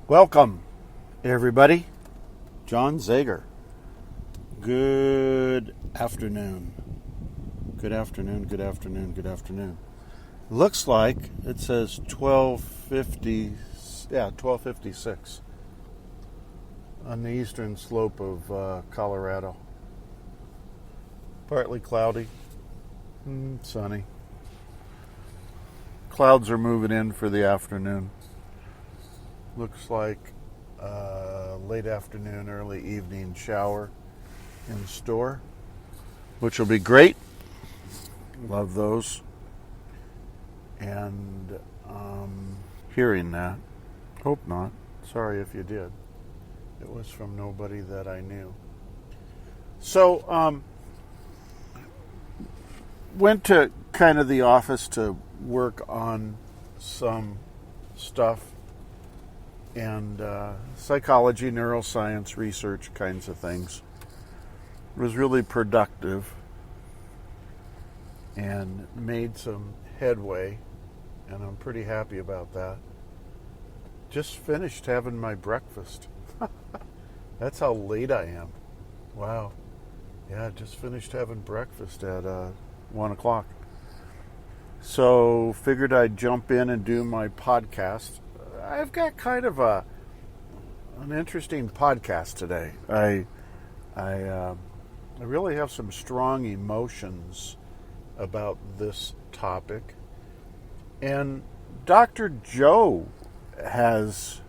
Welcome, everybody. John Zegar. Good afternoon. Good afternoon, good afternoon, good afternoon. Looks like it says 1256 on the eastern slope of Colorado. Partly cloudy, sunny. Clouds are moving in for the afternoon. Looks like late afternoon, early evening shower in store, which will be great. Love those. And hearing that, hope not. Sorry if you did. It was from nobody that I knew. So, went to kind of the office to work on some stuff and psychology, neuroscience, research kinds of things. It was really productive and made some headway, and I'm pretty happy about that. Just finished having my breakfast. That's how late I am. Wow. Yeah, just finished having breakfast at 1 o'clock. So figured I'd jump in and do my podcast. I've got kind of an interesting podcast today. I really have some strong emotions about this topic, and Dr. Joe has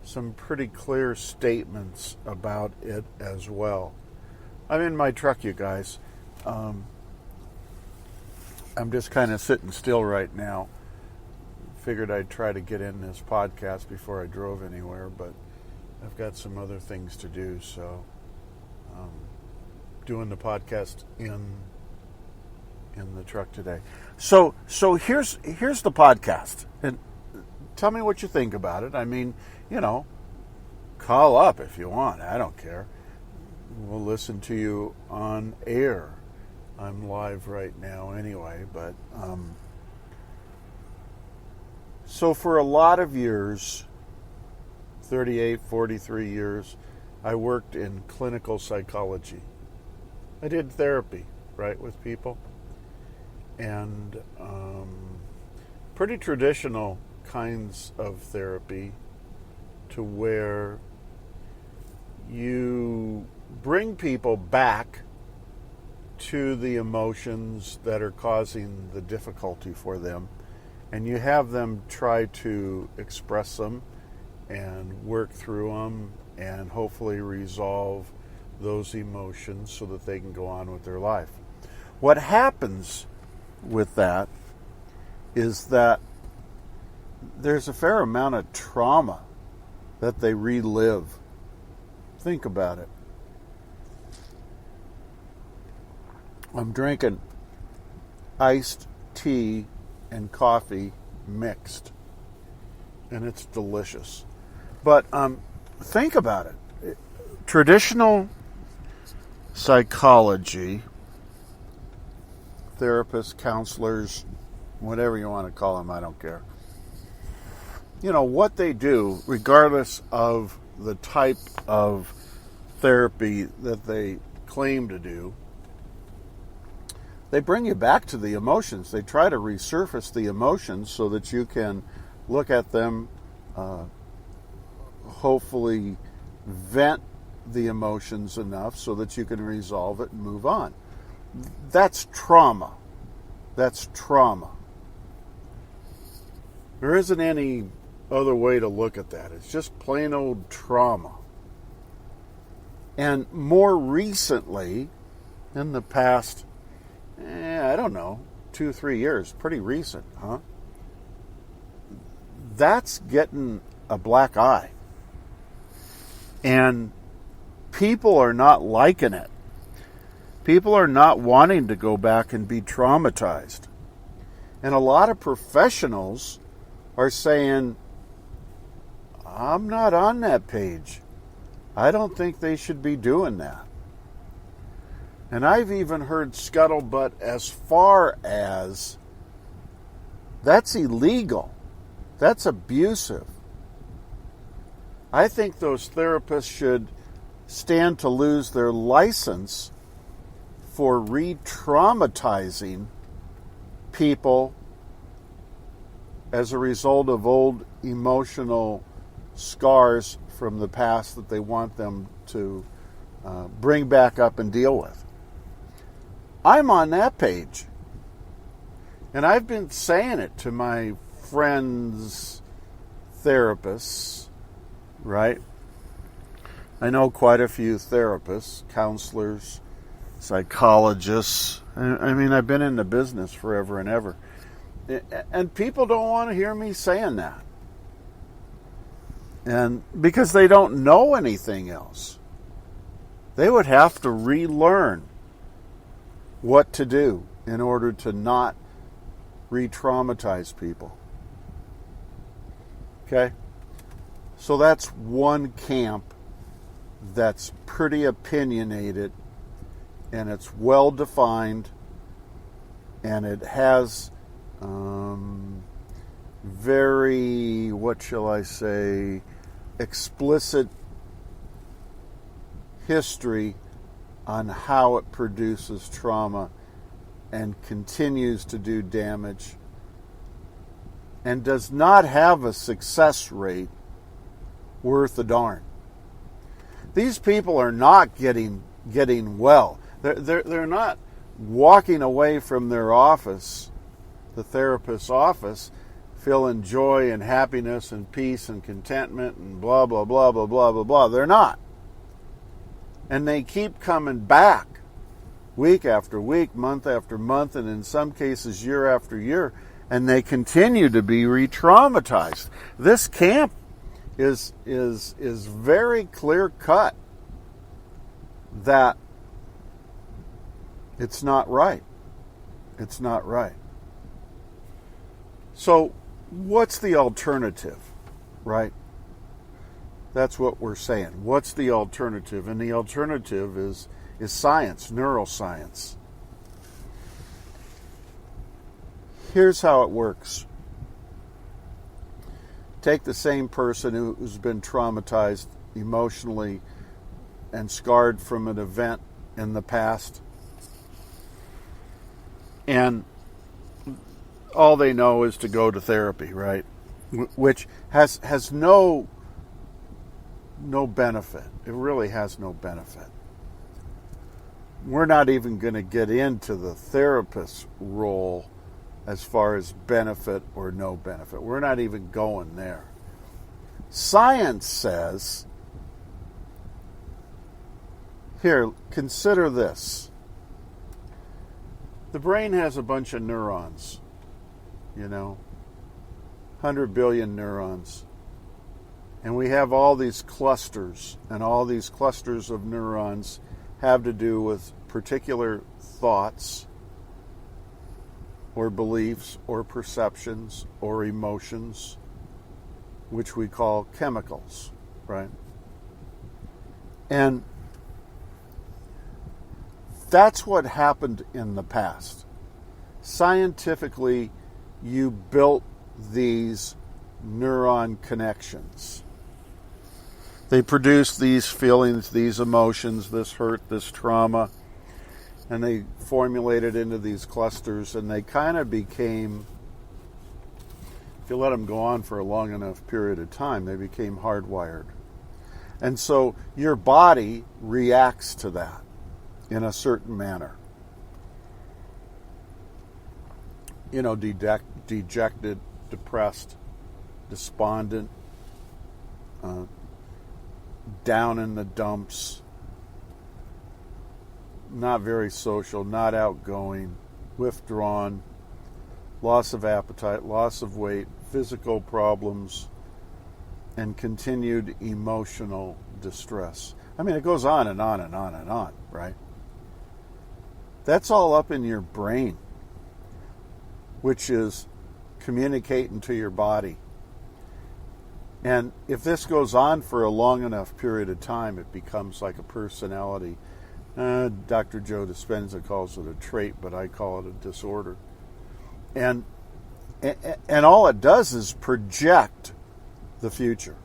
some pretty clear statements about it as well. I'm in my truck, you guys. I'm just kind of sitting still right now. Figured I'd try to get in this podcast before I drove anywhere, but I've got some other things to do, so doing the podcast in the truck today. So here's the podcast, and tell me what you think about it. I mean, call up if you want. I don't care. We'll listen to you on air. I'm live right now anyway, but so for a lot of years, 38, 43 years, I worked in clinical psychology. I did therapy, right, with people. And pretty traditional kinds of therapy, to where you bring people back to the emotions that are causing the difficulty for them, and you have them try to express them and work through them and hopefully resolve those emotions so that they can go on with their life. What happens with that is that there's a fair amount of trauma that they relive. Think about it. I'm drinking iced tea and coffee mixed, and it's delicious. But think about it. Traditional psychology, therapists, counselors, whatever you want to call them, I don't care. What they do, regardless of the type of therapy that they claim to do, they bring you back to the emotions. They try to resurface the emotions so that you can look at them, hopefully vent the emotions enough so that you can resolve it and move on. That's trauma. That's trauma. There isn't any other way to look at that. It's just plain old trauma. And more recently, in the past, 2-3 years, pretty recent, huh? That's getting a black eye. And people are not liking it. People are not wanting to go back and be traumatized. And a lot of professionals are saying, I'm not on that page. I don't think they should be doing that. And I've even heard scuttlebutt as far as, that's illegal. That's abusive. I think those therapists should stand to lose their license for re-traumatizing people as a result of old emotional scars from the past that they want them to bring back up and deal with. I'm on that page. And I've been saying it to my friends, therapists, right? I know quite a few therapists, counselors, psychologists. I mean, I've been in the business forever and ever. And people don't want to hear me saying that. And because they don't know anything else. They would have to relearn what to do in order to not re-traumatize people. Okay? So that's one camp that's pretty opinionated, and it's well defined, and it has very, what shall I say, explicit history on how it produces trauma and continues to do damage, and does not have a success rate worth a darn. These people are not getting well. They're not walking away from their office, the therapist's office, feeling joy and happiness and peace and contentment and blah, blah, blah, blah, blah, blah, blah. They're not. And they keep coming back week after week, month after month, and in some cases year after year, and they continue to be re-traumatized. This camp is very clear cut that it's not right. It's not right. So what's the alternative, right? That's what we're saying. What's the alternative? And the alternative is science, neuroscience. Here's how it works. Take the same person who's been traumatized emotionally and scarred from an event in the past, and all they know is to go to therapy, right? Which has no benefit. It really has no benefit. We're not even going to get into the therapist's role as far as benefit or no benefit. We're not even going there. Science says, here, consider this. The brain has a bunch of neurons, 100 billion neurons. And we have all these clusters, and all these clusters of neurons have to do with particular thoughts or beliefs or perceptions or emotions, which we call chemicals, right? And that's what happened in the past. Scientifically, you built these neuron connections. They produce these feelings, these emotions, this hurt, this trauma, and they formulated into these clusters, and they kind of became, if you let them go on for a long enough period of time, they became hardwired. And so your body reacts to that in a certain manner. Dejected, depressed, despondent, down in the dumps, not very social, not outgoing, withdrawn, loss of appetite, loss of weight, physical problems, and continued emotional distress. I mean, it goes on and on and on and on, right? That's all up in your brain, which is communicating to your body. And if this goes on for a long enough period of time, it becomes like a personality. Dr. Joe Dispenza calls it a trait, but I call it a disorder. And all it does is project the future.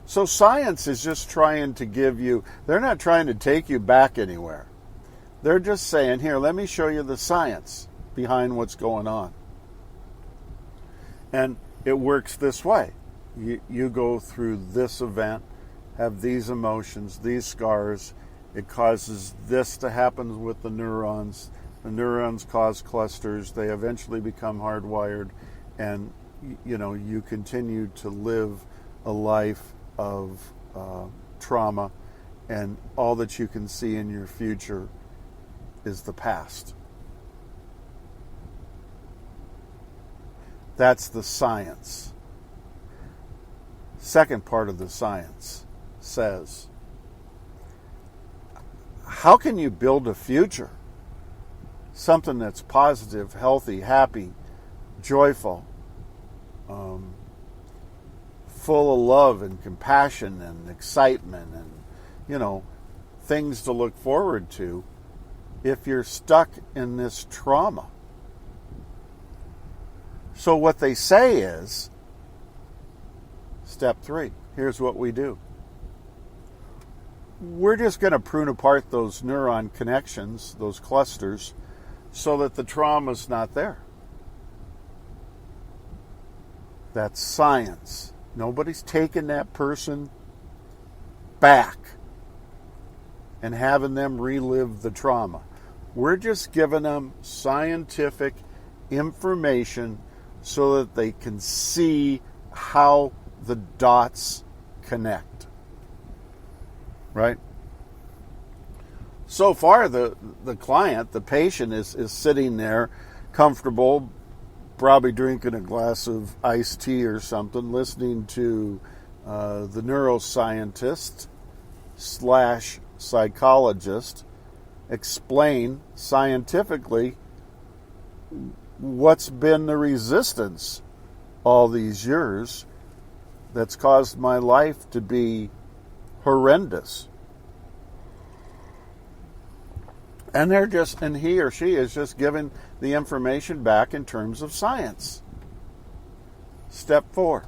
So science is just trying to give you, they're not trying to take you back anywhere. They're just saying, here, let me show you the science behind what's going on. And it works this way. You go through this event, have these emotions, these scars. It causes this to happen with the neurons. The neurons cause clusters. They eventually become hardwired. And, you continue to live a life of trauma. And all that you can see in your future is the past. That's the science. Second part of the science says, how can you build a future? Something that's positive, healthy, happy, joyful, full of love and compassion and excitement and, things to look forward to if you're stuck in this trauma. So what they say is, step 3, here's what we do. We're just going to prune apart those neuron connections, those clusters, so that the trauma's not there. That's science. Nobody's taking that person back and having them relive the trauma. We're just giving them scientific information so that they can see how the dots connect. Right? So far, the client, the patient, is sitting there comfortable, probably drinking a glass of iced tea or something, listening to the neuroscientist / psychologist explain scientifically what's been the resistance all these years that's caused my life to be horrendous. And he or she is just giving the information back in terms of science. Step 4.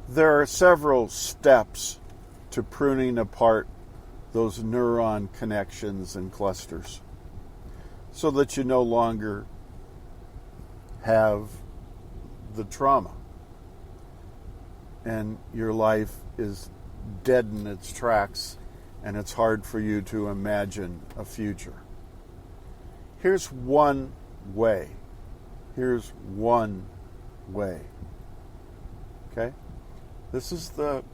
There are several steps to pruning apart those neuron connections and clusters so that you no longer have the trauma and your life is dead in its tracks and it's hard for you to imagine a future. Here's one way. Okay? This is the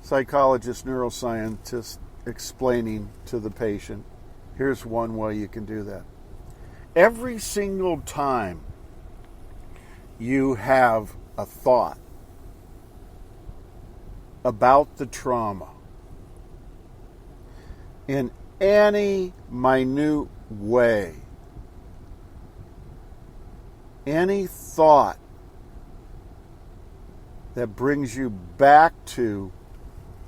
psychologist, neuroscientist explaining to the patient. Here's one way you can do that. Every single time you have a thought about the trauma in any minute way, any thought that brings you back to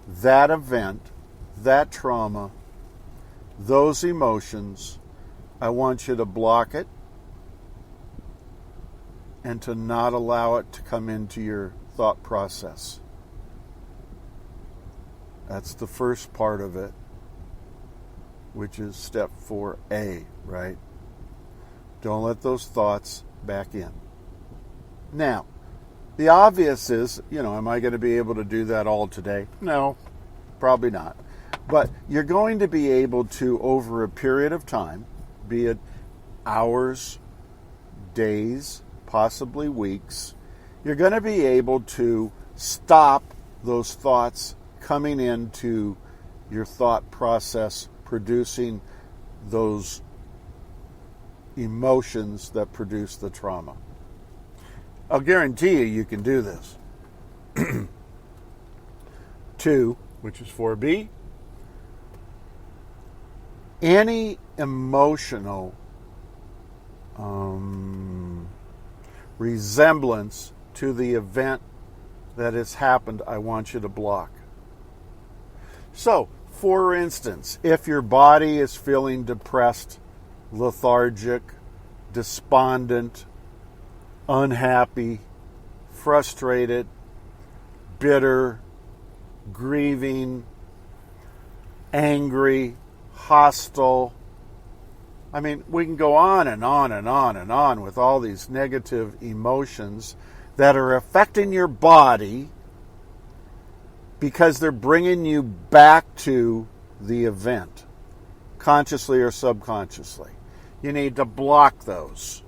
that event, that trauma, those emotions, I want you to block it and to not allow it to come into your thought process. That's the first part of it, which is step 4A, right? Don't let those thoughts back in. Now, the obvious is, am I going to be able to do that all today? No, probably not. But you're going to be able to, over a period of time, be it hours, days, possibly weeks, you're going to be able to stop those thoughts coming into your thought process, producing those emotions that produce the trauma. I'll guarantee you can do this. 2, which is 4B, any emotional resemblance to the event that has happened, I want you to block. So, for instance, if your body is feeling depressed, lethargic, despondent, unhappy, frustrated, bitter, grieving, angry, hostile. I mean, we can go on and on and on and on with all these negative emotions that are affecting your body because they're bringing you back to the event, consciously or subconsciously. You need to block those.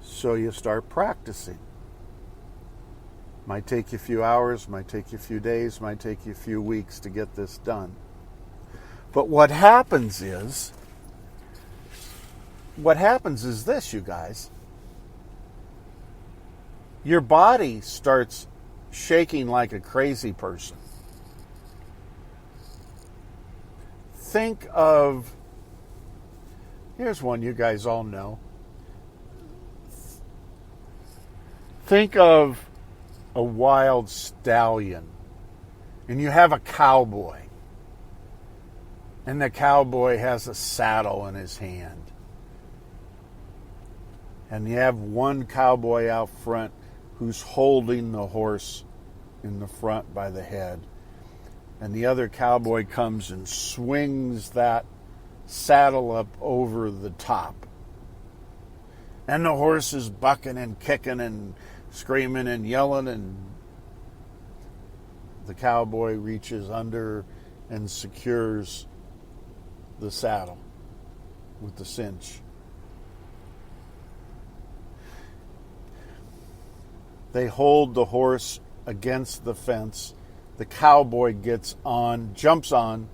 So you start practicing. Might take you a few hours, might take you a few days, might take you a few weeks to get this done. But what happens is this, you guys. Your body starts shaking like a crazy person. Here's one you guys all know. Think of a wild stallion, and you have a cowboy, and the cowboy has a saddle in his hand, and you have one cowboy out front who's holding the horse in the front by the head, and the other cowboy comes and swings that saddle up over the top, and the horse is bucking and kicking and screaming and yelling, and the cowboy reaches under and secures the saddle with the cinch. They hold the horse against the fence. The cowboy jumps on,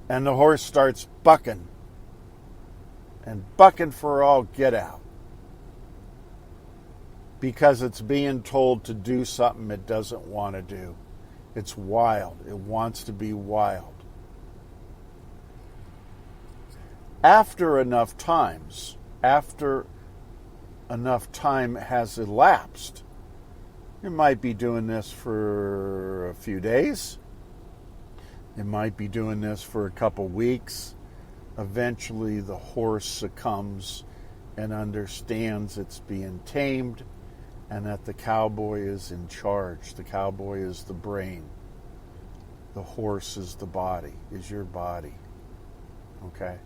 and the horse starts bucking. And bucking for all get out. Because it's being told to do something it doesn't want to do. It's wild. It wants to be wild. After enough time has elapsed, you might be doing this for a few days. You might be doing this for a couple weeks. Eventually the horse succumbs and understands it's being tamed, and that the cowboy is in charge. The cowboy is the brain. The horse is the body, is your body. Okay?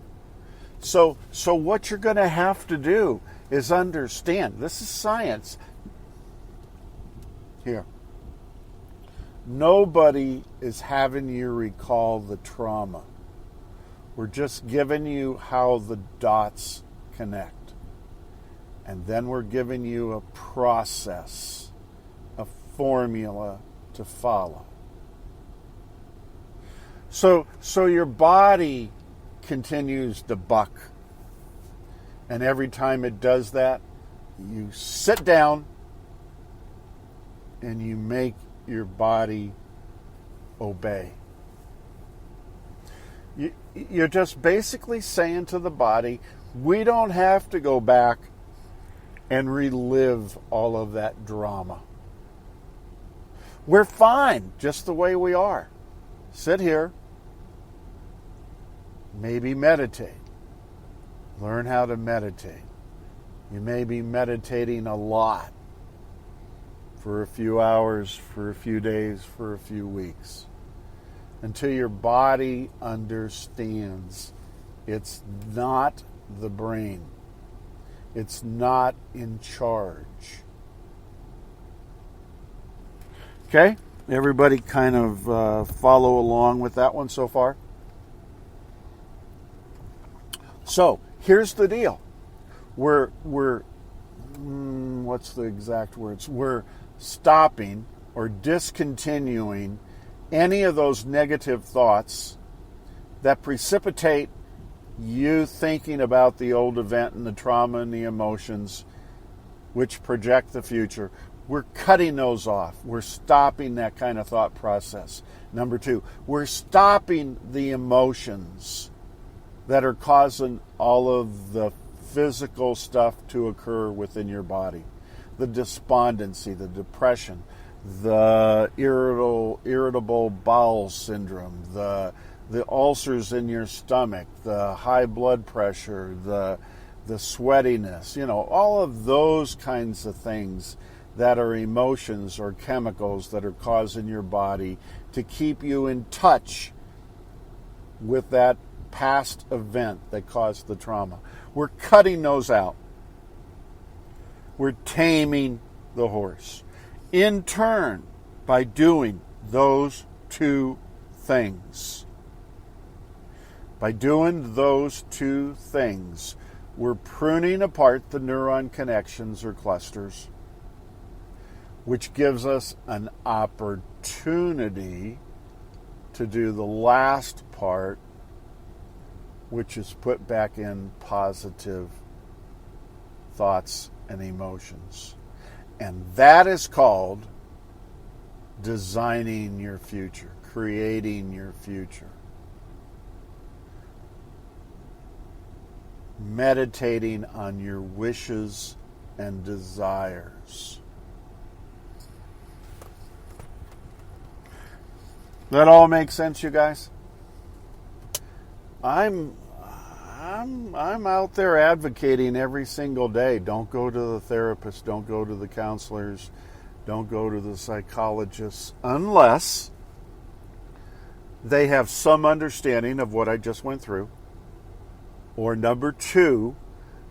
So what you're going to have to do is understand. This is science. Here. Nobody is having you recall the trauma. We're just giving you how the dots connect. And then we're giving you a process, a formula to follow. So your body continues to buck. And every time it does that, you sit down and you make your body obey. You're just basically saying to the body, we don't have to go back and relive all of that drama. We're fine just the way we are. Sit here. Maybe meditate. Learn how to meditate. You may be meditating a lot for a few hours, for a few days, for a few weeks, until your body understands it's not the brain. It's not in charge. Okay? Everybody kind of follow along with that one so far? So, here's the deal. We're what's the exact words? We're stopping or discontinuing any of those negative thoughts that precipitate you thinking about the old event and the trauma and the emotions which project the future. We're cutting those off. We're stopping that kind of thought process. Number two, we're stopping the emotions that are causing all of the physical stuff to occur within your body. The despondency, the depression, the irritable bowel syndrome, the ulcers in your stomach, the high blood pressure, the the sweatiness, all of those kinds of things that are emotions or chemicals that are causing your body to keep you in touch with that past event that caused the trauma. We're cutting those out. We're taming the horse. In turn, by doing those two things, we're pruning apart the neuron connections or clusters, which gives us an opportunity to do the last part, which is put back in positive thoughts and emotions. And that is called designing your future, creating your future. Meditating on your wishes and desires. That all makes sense, you guys? I'm out there advocating every single day. Don't go to the therapist, don't go to the counselors, don't go to the psychologists unless they have some understanding of what I just went through. Or number two,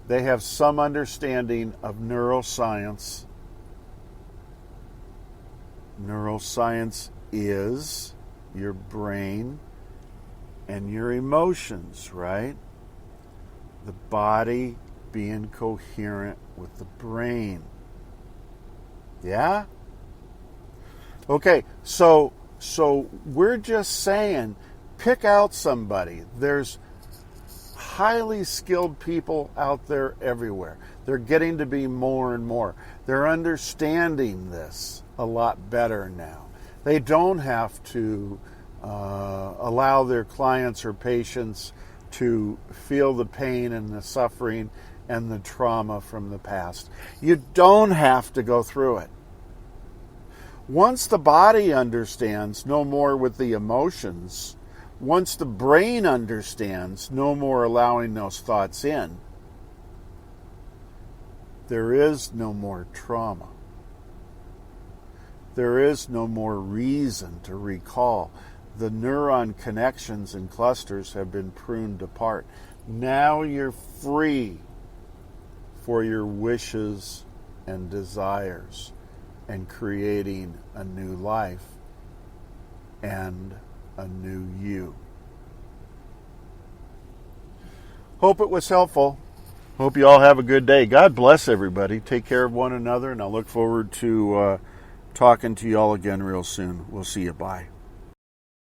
they have some understanding of neuroscience. Neuroscience is your brain and your emotions, right? The body being coherent with the brain. Yeah? Okay, so we're just saying, pick out somebody. There's highly skilled people out there everywhere. They're getting to be more and more. They're understanding this a lot better now. They don't have to allow their clients or patients to feel the pain and the suffering and the trauma from the past. You don't have to go through it. Once the body understands, no more with the emotions. Once the brain understands, no more allowing those thoughts in. There is no more trauma. There is no more reason to recall. The neuron connections and clusters have been pruned apart. Now you're free for your wishes and desires and creating a new life and a new you. Hope it was helpful. Hope you all have a good day. God bless everybody. Take care of one another, and I look forward to talking to you all again real soon. We'll see you. Bye.